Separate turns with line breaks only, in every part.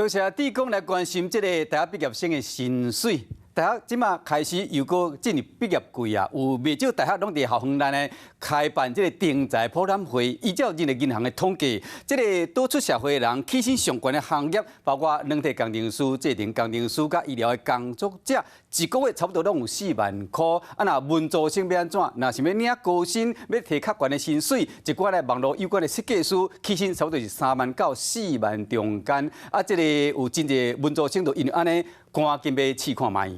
多谢志工来关心这个大学毕业生的薪水。大学即马开始又搁进入毕业季啊，有未少大学拢伫校园内呢开办这个定才博览会。依照人力银行的统计，这个多出社会的人起薪上悬的行业，包括软体工程师、制定工程师、甲医疗的工作者，一个月差不多拢有4万块。啊，那文组生要安怎？那想要领高薪，要提较悬的薪水，一寡咧网络有关的设计师起薪差不多是3万到4万中间。啊，这个有真侪文组生就因为安尼，赶紧要试看卖。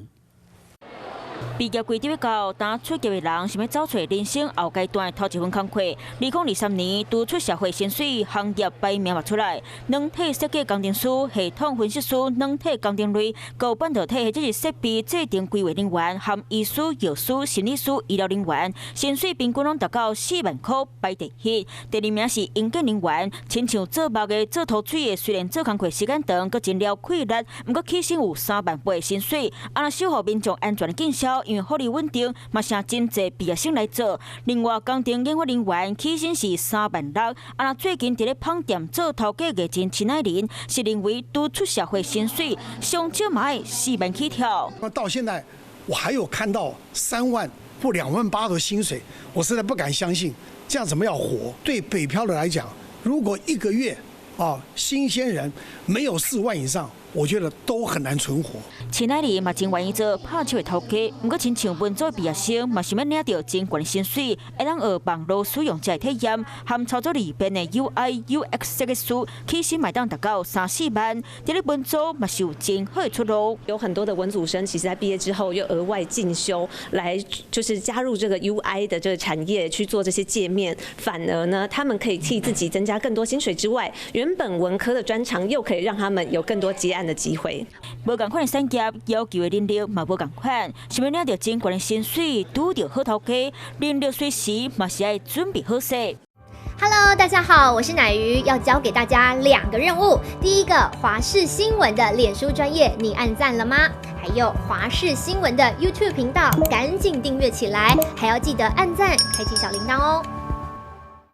毕业季就要到，当出业的人想要找出人生后阶段的头一份工课。2023年，拄出社会薪水行业排名目出来，软体设计工程师、系统分析师、软体工程类、高半导体或者是设备制定规划人员、含医师、药师、心理师、医疗人员，薪水平均拢达到4万块，排第一。第二名是营建人员，亲像做木的、做土水的，虽然做工课时间长，佮真了快乐，不过起薪有3万8的薪水，啊，那守护民众安全的建设。因为福利稳定，嘛请真侪毕业生来做。另外，工程研发人员起薪是3万6。啊，最近伫咧胖店做头家的陈秦爱玲，是认为拄出社会薪水上少嘛要4万起跳。
到现在，我还有看到3万或2万8的薪水，我实在不敢相信，这样怎么要活？对北漂的来讲，如果1个月新鲜人没有4万以上，我觉得都很难存活。
陈爱玲嘛真愿意做拍手的头家，不过亲像文组毕业生嘛想要领到真悬的薪水，会当学网络使用者的体验，含操作里边的 UI、UX 设计师，起薪嘛当达到3、4万。在咧文组嘛是有真好的出路。
有很多的文组生，其实在毕业之后又额外进修，来就是加入这个 UI 的这个产业去做这些界面，反而呢，他们可以替自己增加更多薪水之外，原本文科的专长又可以让他们有更多接案的机会。
无共款的产业要求的能力嘛无共款，想要领到真悬的薪水，拄到好头家，能力随时嘛是要准备好势。
Hello， 大家好，我是乃瑜，要教给大家2个任务。第一个，华视新闻的脸书专页，你按赞了吗？还有华视新闻的 YouTube 频道，赶紧订阅起来，还要记得按赞，开启小铃铛哦。